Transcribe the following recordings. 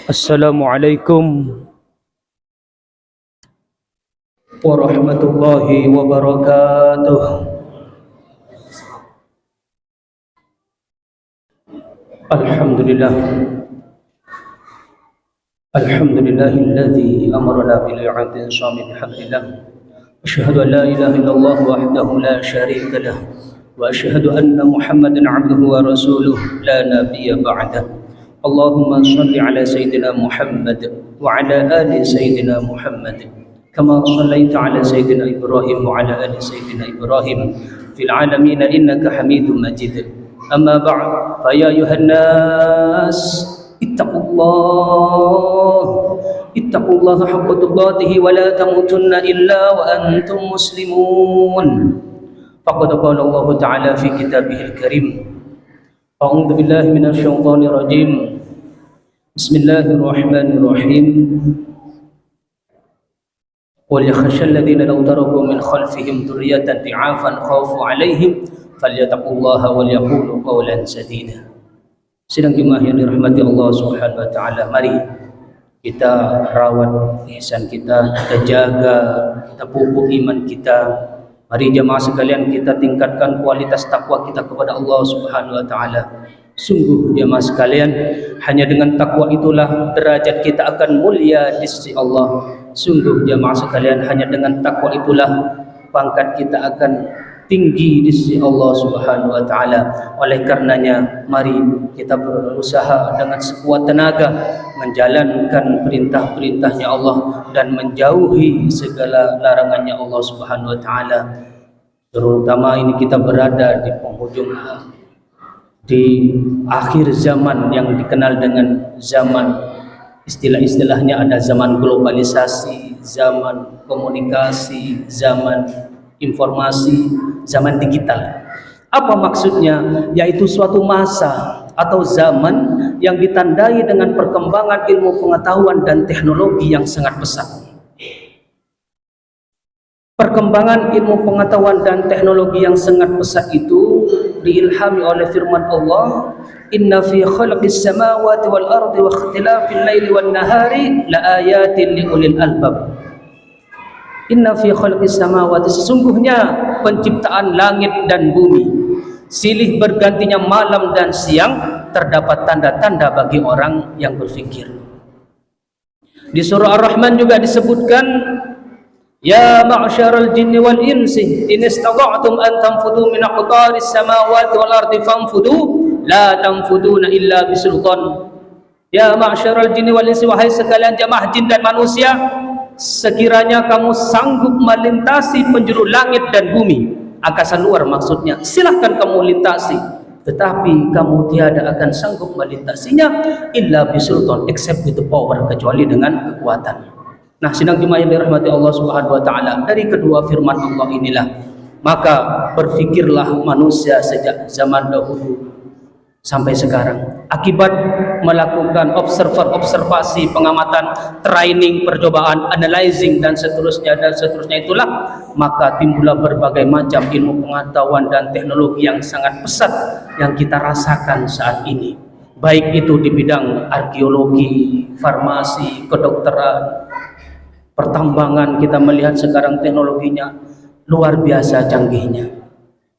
Assalamualaikum warahmatullahi wabarakatuh. Alhamdulillah. Alhamdulillahilladzi amarna bil i'tisami bihablillah. Asyhadu an la ilaha illallah wahdahu la syarika lah. Wa asyhadu anna Muhammadan 'abduhu wa rasuluh la nabiyya ba'dah. Allahumma shalli ala sayyidina Muhammad wa ala ali sayyidina Muhammad. كما صليت على سيدنا إبراهيم وعلى آل سيدنا إبراهيم في العالمين إنك حميد مجيد أما بعد فيا أيها الناس اتقوا الله حق تقاته ولا تموتن إلا وأنتم مسلمون فقد قال الله تعالى في كتابه الكريم أعوذ بالله من الشيطان الرجيم بسم الله الرحمن الرحيم وليخشى الذين لو تركوا من خلفهم ذرية ضعافا خافوا عليهم فليتقوا الله وليقولوا قولا سديدا. Sidang jemaah yang dirahmati Allah Subhanahu wa taala, mari kita rawat ihsan kita jaga, kita pupuk iman kita. Mari jemaah sekalian kita tingkatkan kualitas takwa kita kepada Allah Subhanahu wa taala. Sungguh jemaah sekalian, hanya dengan takwa itulah derajat kita akan mulia di sisi Allah. Sungguh jemaah sekalian, hanya dengan takwa itulah pangkat kita akan tinggi di sisi Allah Subhanahu wa taala. Oleh karenanya mari kita berusaha dengan sekuat tenaga menjalankan perintah-perintahnya Allah dan menjauhi segala larangannya Allah Subhanahu wa taala. Terutama ini kita berada di penghujung, di akhir zaman yang dikenal dengan zaman, istilah-istilahnya ada zaman globalisasi, zaman komunikasi, zaman informasi, zaman digital. Apa maksudnya? Yaitu suatu masa atau zaman yang ditandai dengan perkembangan ilmu pengetahuan dan teknologi yang sangat pesat. Perkembangan ilmu pengetahuan dan teknologi yang sangat pesat itu diilhami oleh firman Allah, inna fi khalqis samawati wal ardi wa ikhtilafil laili wan nahari la ayatin liulil albab. Inna fi khalqis samawati, sesungguhnya penciptaan langit dan bumi, silih bergantinya malam dan siang, terdapat tanda-tanda bagi orang yang berfikir. Di surah Ar-Rahman juga disebutkan, ya ma'syaral jinni wal insi in istata'tum an tanfudu min aqtaris samawati wal ardi fanfudu la tanfuduna illa bisultan. Ya ma'syaral jinni wal insi, wahai sekalian jamaah jin dan manusia, sekiranya kamu sanggup melintasi penjuru langit dan bumi, angkasa luar maksudnya, silahkan kamu lintasi, tetapi kamu tiada akan sanggup melintasinya illa bisultan, except with the power, kecuali dengan kekuatan. Nah, sidang jemaah yang dirahmati Allah Subhanahu wa taala, dari kedua firman Allah inilah maka berfikirlah manusia sejak zaman dahulu sampai sekarang. Akibat melakukan observasi, pengamatan, training, percobaan, analyzing dan seterusnya itulah maka timbullah berbagai macam ilmu pengetahuan dan teknologi yang sangat pesat yang kita rasakan saat ini. Baik itu di bidang arkeologi, farmasi, kedokteran, pertambangan, kita melihat sekarang teknologinya luar biasa canggihnya.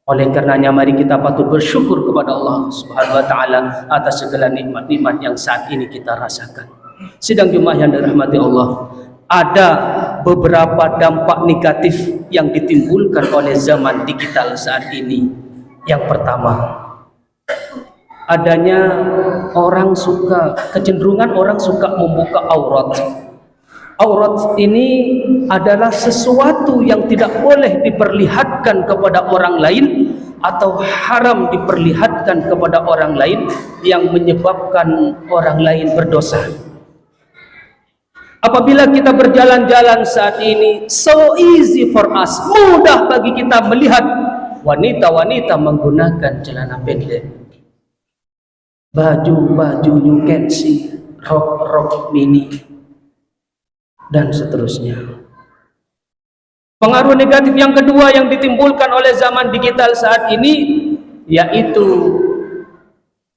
Oleh karenanya mari kita patut bersyukur kepada Allah Subhanahu wa taala atas segala nikmat-nikmat yang saat ini kita rasakan. Sidang jemaah yang dirahmati Allah, ada beberapa dampak negatif yang ditimbulkan oleh zaman digital saat ini. Yang pertama, adanya kecenderungan orang suka membuka aurat. Aurat ini adalah sesuatu yang tidak boleh diperlihatkan kepada orang lain atau haram diperlihatkan kepada orang lain yang menyebabkan orang lain berdosa. Apabila kita berjalan-jalan saat ini, so easy for us, mudah bagi kita melihat wanita-wanita menggunakan celana pendek, baju you can see, rok mini, dan seterusnya. Pengaruh negatif yang kedua yang ditimbulkan oleh zaman digital saat ini yaitu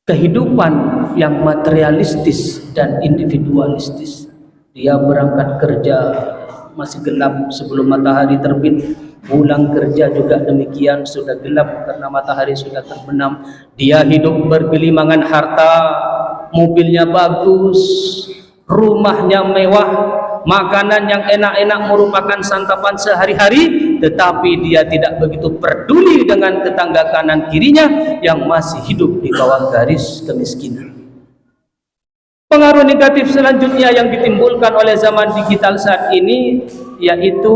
kehidupan yang materialistis dan individualistis. Dia berangkat kerja masih gelap sebelum matahari terbit, pulang kerja juga demikian, sudah gelap karena matahari sudah terbenam. Dia hidup bergelimangan harta, mobilnya bagus, rumahnya mewah, makanan yang enak-enak merupakan santapan sehari-hari, tetapi dia tidak begitu peduli dengan tetangga kanan kirinya yang masih hidup di bawah garis kemiskinan. Pengaruh negatif selanjutnya yang ditimbulkan oleh zaman digital saat ini, yaitu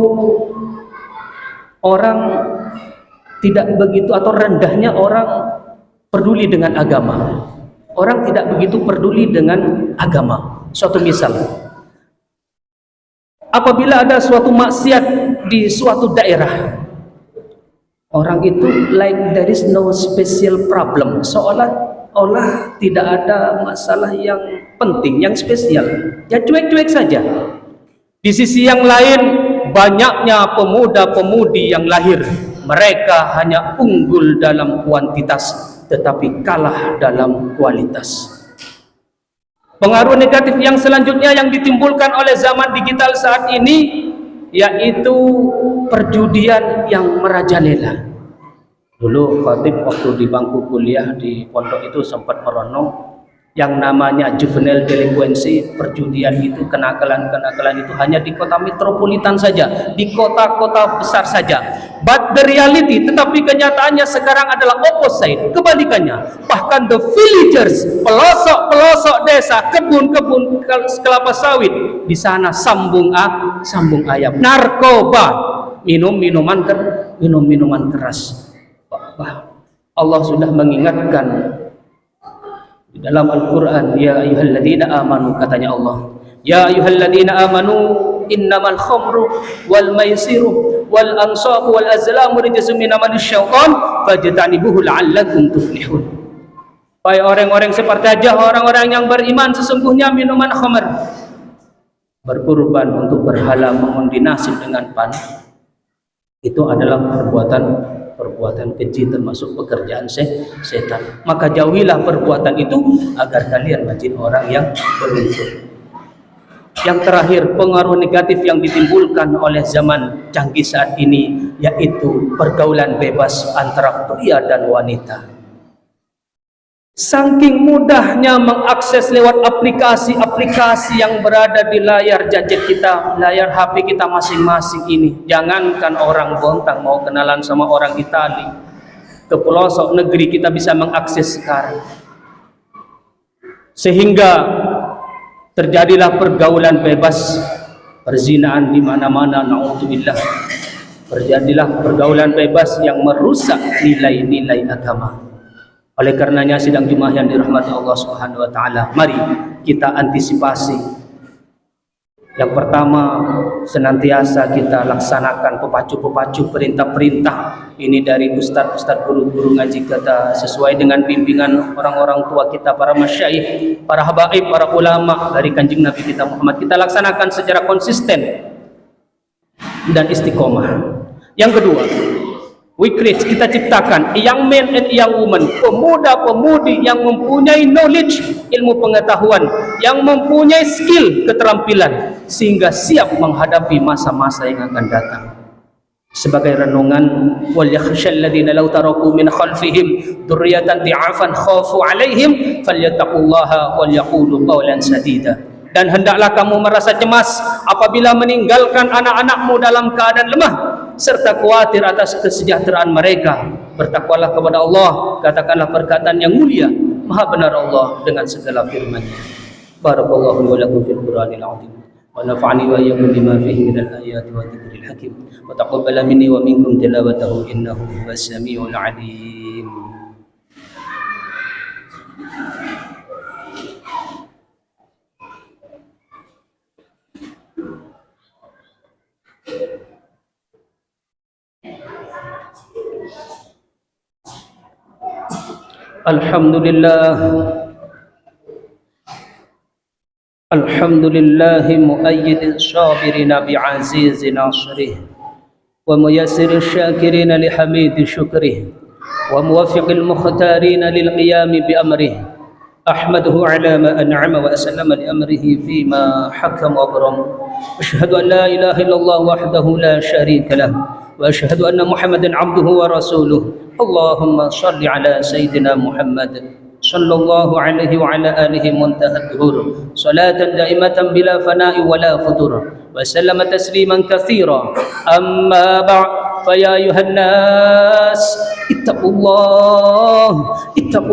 orang tidak begitu, atau rendahnya orang peduli dengan agama. Orang tidak begitu peduli dengan agama. Suatu misal, apabila ada suatu maksiat di suatu daerah, orang itu like there is no special problem, seolah-olah tidak ada masalah yang penting, yang spesial, ya cuek-cuek saja. Di sisi yang lain, banyaknya pemuda-pemudi yang lahir, mereka hanya unggul dalam kuantitas tetapi kalah dalam kualitas. Pengaruh negatif yang selanjutnya yang ditimbulkan oleh zaman digital saat ini, yaitu perjudian yang merajalela. Dulu khatib waktu di bangku kuliah di pondok itu sempat merenung, yang namanya juvenile delinquency, perjudian itu, kenakalan-kenakalan itu hanya di kota metropolitan saja, di kota-kota besar saja. But the reality, tetapi kenyataannya sekarang adalah opposite, kebalikannya. Bahkan the villagers, pelosok-pelosok desa, kebun-kebun kelapa sawit, di sana sambung ayam, narkoba, minuman keras. Allah sudah mengingatkan di dalam Al-Quran, ya ayyuhalladzina amanu, katanya Allah, ya ayyuhalladzina amanu innamal khamru wal maisiru wal ansabu wal azlamu rijzum min amali syaitan fajtanibuhu la'allakum tuflihun. Wahai orang-orang seperti aja orang-orang yang beriman, sesungguhnya minuman khamr, berkurban untuk berhala, mengundi nasib dengan panah, itu adalah perbuatan keji, termasuk pekerjaan setan. Maka jauhilah perbuatan itu agar kalian menjadi orang yang beruntung. Yang terakhir, pengaruh negatif yang ditimbulkan oleh zaman canggih saat ini, yaitu pergaulan bebas antara pria dan wanita. Saking mudahnya mengakses lewat aplikasi-aplikasi yang berada di layar gadget kita, layar HP kita masing-masing ini. Jangankan orang Bontang mau kenalan sama orang Itali, ke pelosok negeri kita bisa mengakses sekarang. Sehingga terjadilah pergaulan bebas, perzinaan di mana-mana, na'udzubillah. Terjadilah pergaulan bebas yang merusak nilai-nilai agama. Oleh karenanya sidang Jumat yang dirahmati Allah Subhanahu wa taala, mari kita antisipasi. Yang pertama, senantiasa kita laksanakan pepacu-pepacu perintah-perintah ini dari ustaz-ustaz, guru-guru ngaji kita, sesuai dengan bimbingan orang-orang tua kita, para masyayikh, para habaib, para ulama dari Kanjeng Nabi kita Muhammad. Kita laksanakan secara konsisten dan istiqomah. Yang kedua, kita ciptakan young men and young women, pemuda-pemudi yang mempunyai knowledge, ilmu pengetahuan, yang mempunyai skill, keterampilan, sehingga siap menghadapi masa-masa yang akan datang. Sebagai renungan, wal yakhshal ladzina law taraku min khalfihim dzurriyyatan dhi'afan khafu 'alaihim falyattaqullaha wal yaqulu qawlan sadida. Dan hendaklah kamu merasa cemas apabila meninggalkan anak-anakmu dalam keadaan lemah, serta khawatir atas kesejahteraan mereka. Bertakwalah kepada Allah, katakanlah perkataan yang mulia. Maha benar Allah dengan segala firman-Nya. Barakallahu wa lakum fil Qur'anil 'azim. Wa nafa'ani wa iyyakum bima fihi minal ayati wa dzikril hakim. Wa taqabbal minni wa minkum tilawatahu innahu huwas samiul 'alim. Alhamdulillah muayyidil sabirina bi'azizi nasrih wa muyassiril syakirina lihamidi syukrih wa muwaffiqil mukhtarina lil qiyami bi amrih أحمده على ما أنعم وأسلم لأمره فيما حكم وأبرم. أشهد أن لا إله إلا الله وحده لا شريك له وأشهد أن محمدا عبده ورسوله. اللهم صل على سيدنا محمد صلى الله عليه وعلى آله منتهى الدهور صلاة دائمة بلا فناء ولا فتور وسلم تسليما كثيرا. أما بعد فيا أيها الناس اتقوا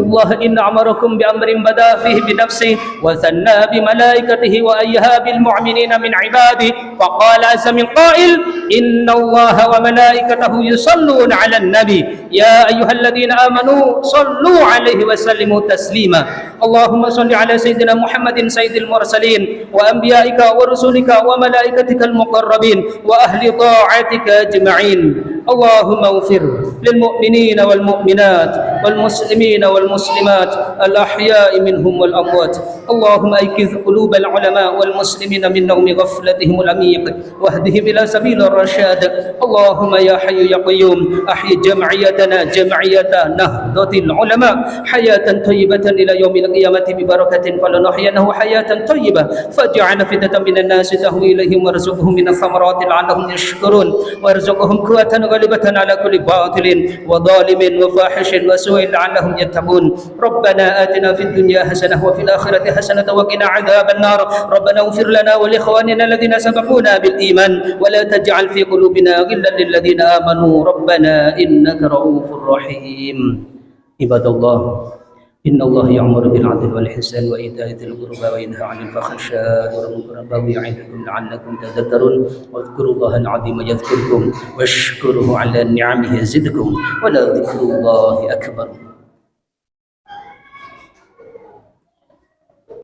الله إن أمركم بأمر بدأ فيه بنفسه وثنى بملائكته وأيها بالمؤمنين من عباده فقال عز من قائل إن الله وملائكته يصلون على النبي يا أيها الذين آمنوا صلوا عليه وسلموا تسليما. اللهم صل على سيدنا محمد سيد المرسلين وأنبيائك ورسلك وملائكتك المقربين وأهل طاعتك أجمعين. اللهم اغفر للمؤمنين والمؤمنات والمسلمين والمسلمات الأحياء منهم والأموات. اللهم أيقظ قلوب العلماء والمسلمين من نوم غفلتهم العميق واهدهم إلى سبيل الرشاد. اللهم يا حي يا قيوم أحيي جمعيتنا جمعية نهضة العلماء حياة طيبة إلى يوم القيامة ببركة فلنحيينه حياة طيبة فاجعل فتنة من الناس تهوي إليهم وارزقهم من الثمرات لعلهم يشكرون وارزقهم قوة غالبة على كل باطل وظالم وفاحش وسوء لعلهم يتقون. ربنا آتنا في الدنيا حسنة وفي الآخرة حسنة وقنا عذاب النار. ربنا اغفر لنا ولإخواننا الذين سبقونا بالإيمان ولا تجعل في قلوبنا غلا للذين آمنوا ربنا إنك رؤوف رحيم. عباد الله إن الله يأمر بالعدل والإحسان وإيتاء ذي القربى وينهى عن الفحشاء والمنكر والبغي يعظكم لعلكم تذكرون. واذكروا الله العظيم يذكركم واشكروه على نعمه يزدكم ولذكر الله أكبر.